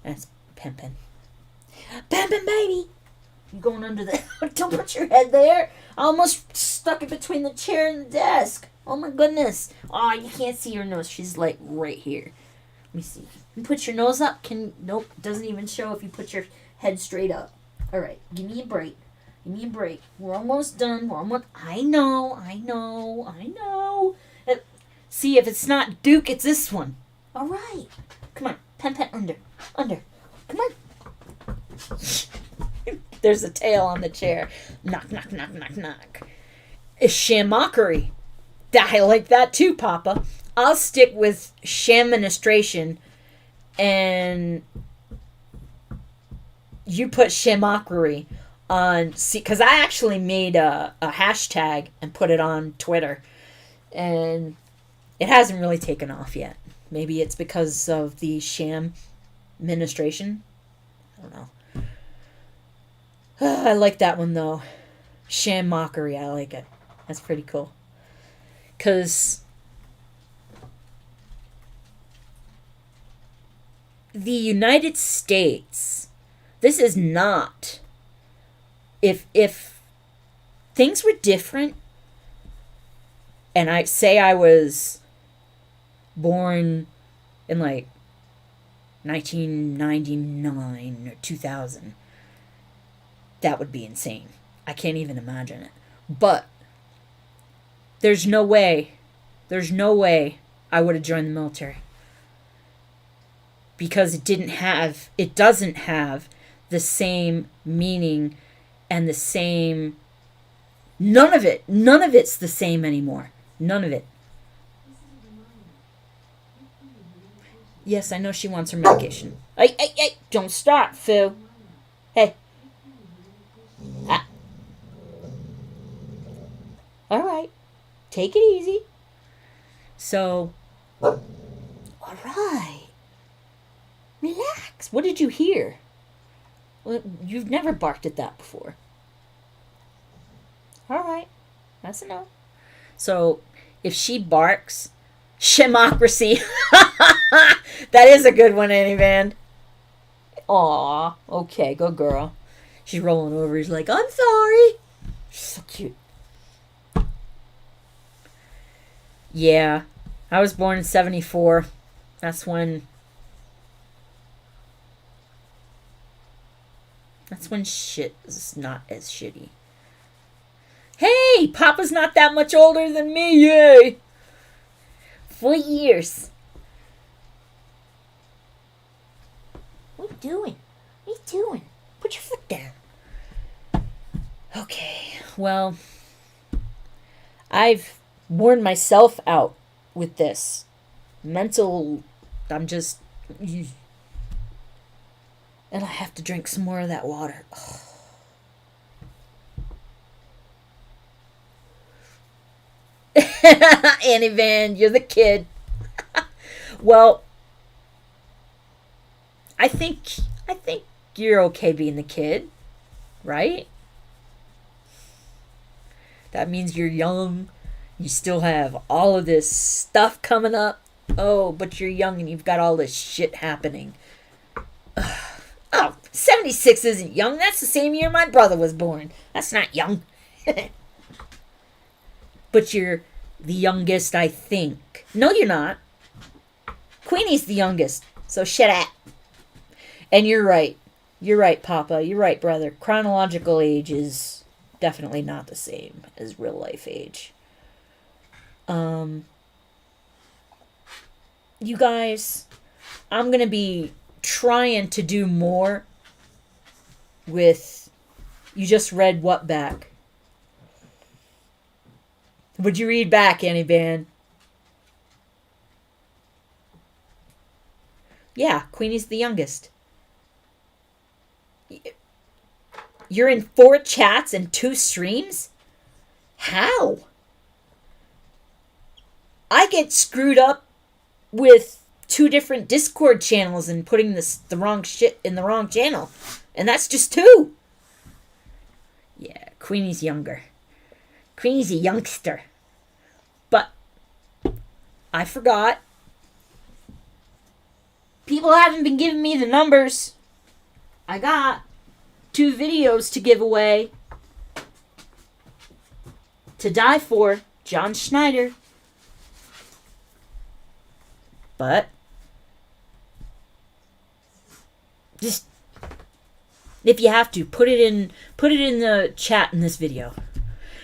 That's Pimpin'. Pimpin', baby! I'm going under the... Don't put your head there. I almost stuck it between the chair and the desk. Oh my goodness. Oh, you can't see her nose. She's like right here. Let me see. You put your nose up. Nope. Doesn't even show if you put your head straight up. All right. Give me a break. We're almost done. I know. See, if it's not Duke, it's this one. All right. Come on. Pen, under. Come on. There's a tail on the chair. Knock. It's sham mockery. I like that too, Papa. I'll stick with sham administration, and you put sham mockery on. See, because I actually made a hashtag and put it on Twitter, and it hasn't really taken off yet. Maybe it's because of the sham administration. I don't know. I like that one, though. Sham mockery, I like it. That's pretty cool. Because the United States, this is not... If things were different, and I say I was born in, like, 1999 or 2000... that would be insane. I can't even imagine it. But there's no way I would have joined the military. Because it doesn't have the same meaning and the same, none of it's the same anymore. None of it. Yes, I know she wants her medication. Hey, don't start, Phil. Hey. All right. Take it easy. So, all right. Relax. What did you hear? Well, you've never barked at that before. All right. That's enough. So, If she barks, shemocracy. That is a good one, Annie Van. Aw, okay, good girl. She's rolling over. He's like, I'm sorry. She's so cute. Yeah, I was born in 74. That's when shit is not as shitty. Hey, Papa's not that much older than me, yay! 4 years. What are you doing? What are you doing? Put your foot down. Okay, well, I've worn myself out with this. I'm just... And I have to drink some more of that water. Ugh. Annie Van, you're the kid. Well, I think you're okay being the kid, right? That means you're young. You still have all of this stuff coming up. Oh, but you're young and you've got all this shit happening. Ugh. Oh, 76 isn't young. That's the same year my brother was born. That's not young. But you're the youngest, I think. No, you're not. Queenie's the youngest. So shut up. And you're right. You're right, Papa. You're right, brother. Chronological age is definitely not the same as real life age. You guys, I'm going to be trying to do more with... You just read what back? Would you read back, Annie Van? Yeah, Queenie's the youngest. You're in 4 chats and 2 streams? How? I get screwed up with 2 different Discord channels and putting the wrong shit in the wrong channel. And that's just 2. Yeah, Queenie's younger. Queenie's a youngster. But I forgot. People haven't been giving me the numbers. I got 2 videos to give away. To Die For, John Schneider. But just, if you have to, put it in the chat in this video.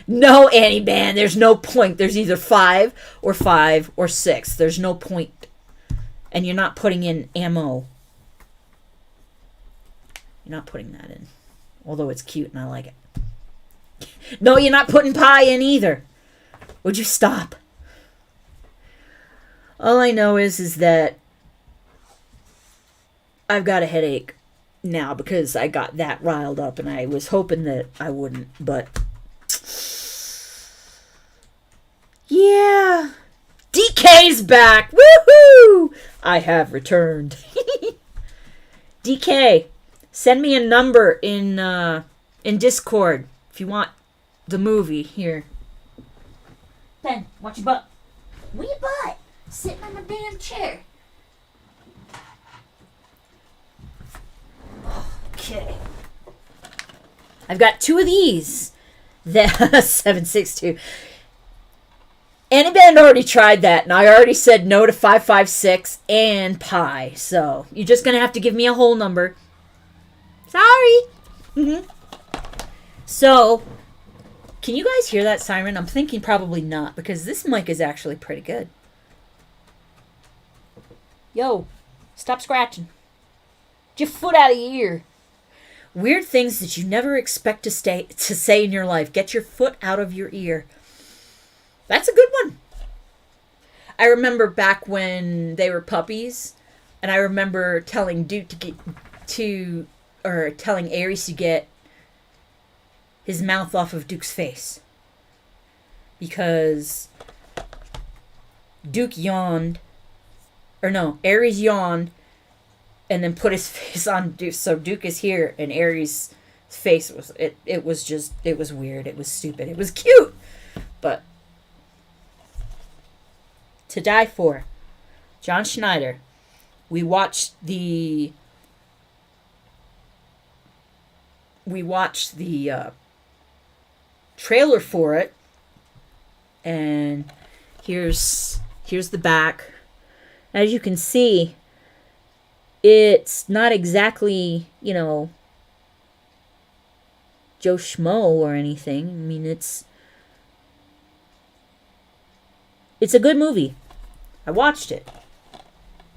No, Annie Van, there's no point. There's either 5 or 6. There's no point. And you're not putting in ammo. You're not putting that in. Although it's cute and I like it. No, you're not putting pie in either. Would you stop? All I know is that I've got a headache now because I got that riled up and I was hoping that I wouldn't, but yeah. DK's back! Woohoo! I have returned. DK, send me a number in Discord if you want the movie. Here. Ben, watch your butt. Where your butt? Sitting on the damn chair. Okay. I've got 2 of these. That 762. Annie Band already tried that, and I already said no to 556 and pie. So you're just gonna have to give me a whole number. Sorry. So, can you guys hear that siren? I'm thinking probably not, because this mic is actually pretty good. Yo, stop scratching. Get your foot out of your ear. Weird things that you never expect to say in your life. Get your foot out of your ear. That's a good one. I remember back when they were puppies, and I remember telling Duke telling Aries to get his mouth off of Duke's face. Because Duke yawned, or no, Aries yawned, and then put his face on Duke. So Duke is here, and Aries' face was, it was weird. It was stupid. It was cute, but To Die For. John Schneider. We watched the trailer for it, and here's the back. As you can see, it's not exactly, Joe Schmo or anything. I mean, it's a good movie. I watched it.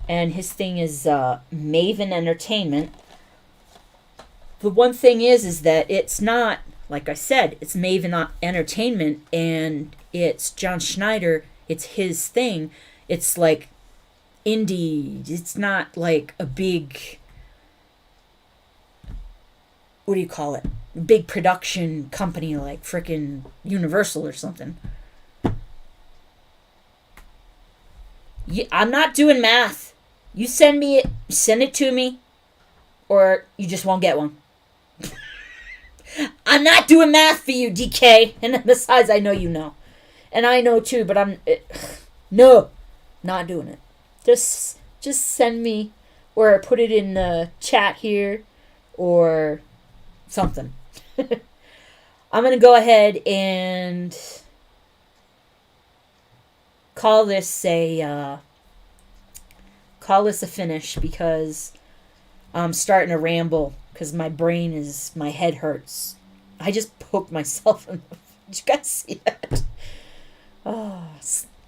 And his thing is Maven Entertainment. The one thing is that it's not, like I said, it's Maven Entertainment, and it's John Schneider. It's his thing. It's like indie. It's not like a big, what do you call it? Big production company like frickin' Universal or something. I'm not doing math. You send it to me, or you just won't get one. I'm not doing math for you, DK. And besides, I know you know. And I know too, but no, not doing it. Just send me, or put it in the chat here, or something. I'm going to go ahead and call this a finish, because I'm starting to ramble because my head hurts. I just poked myself in the... Did you guys see that? Oh,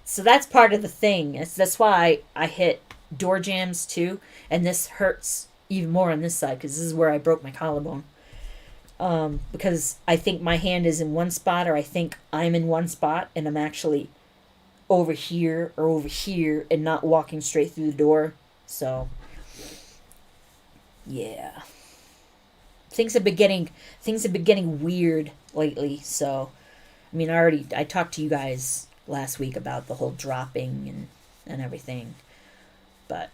so that's part of the thing. That's why I hit door jams too, and this hurts even more on this side because this is where I broke my collarbone. Because I think my hand is in one spot, or I think I'm in one spot, and I'm actually over here or over here and not walking straight through the door. So, yeah. Things have been getting weird lately. So, I mean, I talked to you guys last week about the whole dropping and everything. But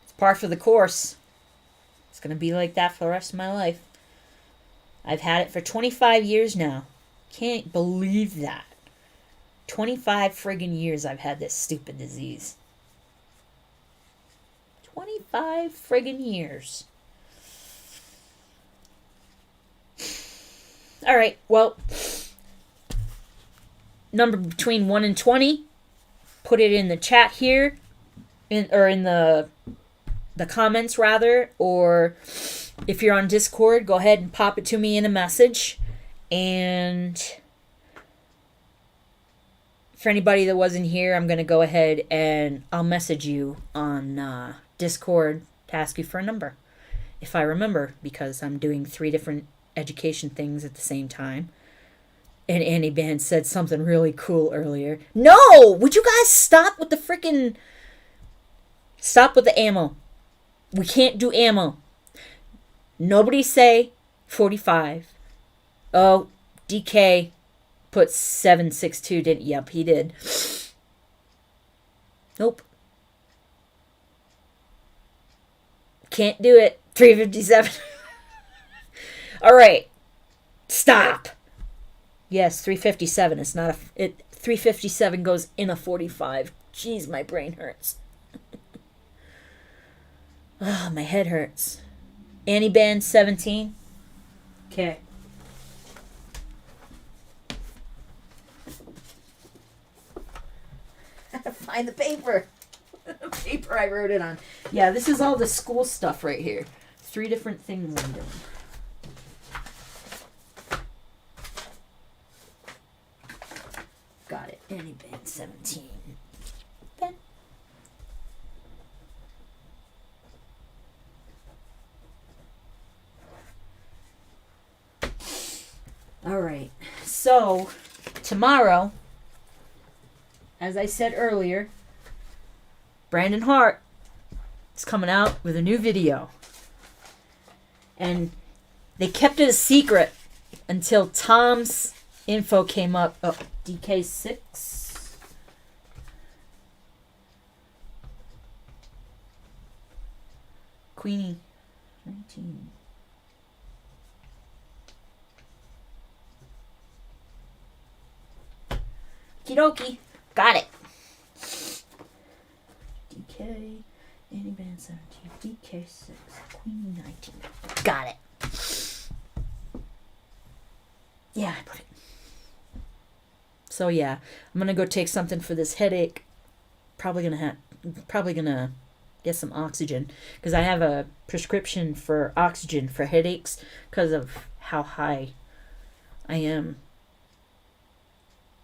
it's par for the course. It's going to be like that for the rest of my life. I've had it for 25 years now. Can't believe that. 25 friggin' years I've had this stupid disease. 25 friggin' years. Alright, well, number between 1 and 20, put it in the chat here, in the comments rather, or if you're on Discord, go ahead and pop it to me in a message. And for anybody that wasn't here, I'm going to go ahead and I'll message you on Discord to ask you for a number, if I remember, because I'm doing 3 different education things at the same time. And Annie Band said something really cool earlier. No! Would you guys stop with the ammo? We can't do ammo. Nobody say 45. Oh, DK put 762, didn't? Yep, he did. Nope. Can't do it. 357. All right. Stop. Yes, 357. It's not 357 goes in a 45. Jeez, my brain hurts. Oh, my head hurts. Annie Band 17. Okay. I have to find the paper. The paper I wrote it on. Yeah, this is all the school stuff right here. 3 different things I'm doing. Got it. Annie Band 17. Ben. All right. So, tomorrow, as I said earlier, Brandon Hart is coming out with a new video. And they kept it a secret until Tom's info came up. Oh, DK6. Queenie. 19. Okie dokie. Got it. DK, Annie Band 17, DK 6, Queenie 19. Got it. Yeah, I put it. So yeah, I'm gonna go take something for this headache. Probably gonna get some oxygen because I have a prescription for oxygen for headaches because of how high I am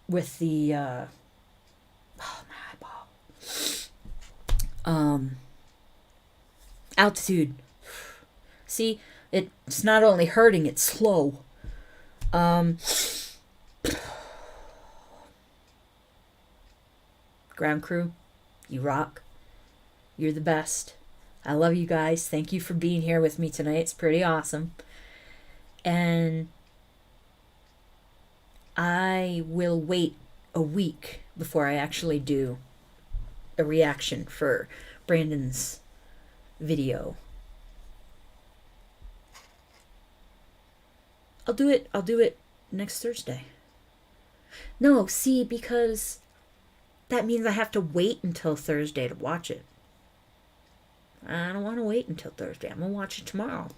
with the my eyeball. Altitude. See, it's not only hurting, it's slow. Ground crew, you rock. You're the best. I love you guys. Thank you for being here with me tonight. It's pretty awesome. And I will wait a week before I actually do a reaction for Brandon's video. I'll do it next Thursday. No, see, because that means I have to wait until Thursday to watch it. I don't want to wait until Thursday. I'm going to watch it tomorrow.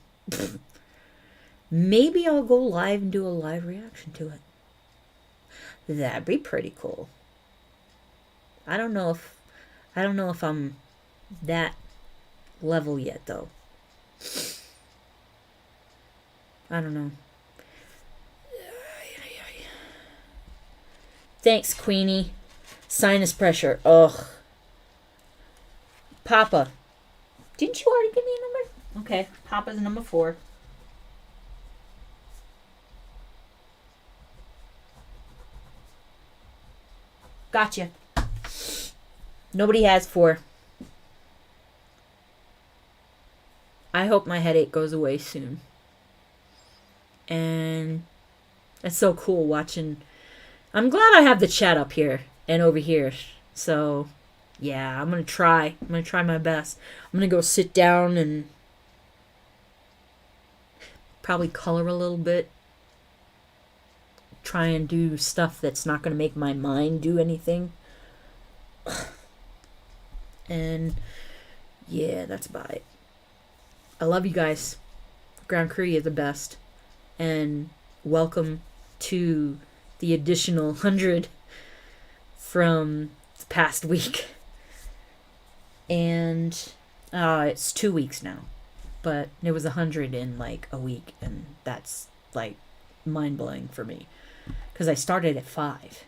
Maybe I'll go live and do a live reaction to it. That'd be pretty cool. I don't know if I'm that level yet though. I don't know. Thanks, Queenie. Sinus pressure. Ugh. Papa. Didn't you already give me a number? Okay. Papa's number 4. Gotcha. Nobody has 4. I hope my headache goes away soon. And it's so cool watching. I'm glad I have the chat up here and over here. So, yeah, I'm going to try. I'm going to try my best. I'm going to go sit down and probably color a little bit. Try and do stuff that's not going to make my mind do anything. And, yeah, that's about it. I love you guys. Ground crew, you're the best. And welcome to the additional 100 from the past week. And it's 2 weeks now. But it was 100 in like a week. And that's like mind-blowing for me. Because I started at 5.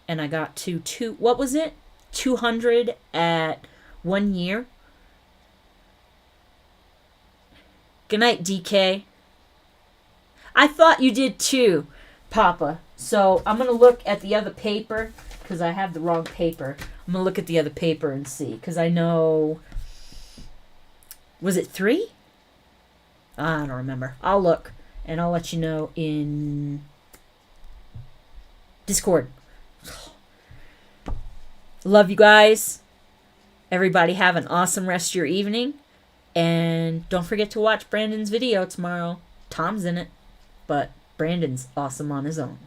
And I got to 200 at 1 year. Good night, DK. I thought you did too, Papa. So I'm going to look at the other paper because I have the wrong paper. I'm going to look at the other paper and see because I know... Was it 3? I don't remember. I'll look and I'll let you know in Discord. Love you guys. Everybody have an awesome rest of your evening. And don't forget to watch Brandon's video tomorrow. Tom's in it, but Brandon's awesome on his own.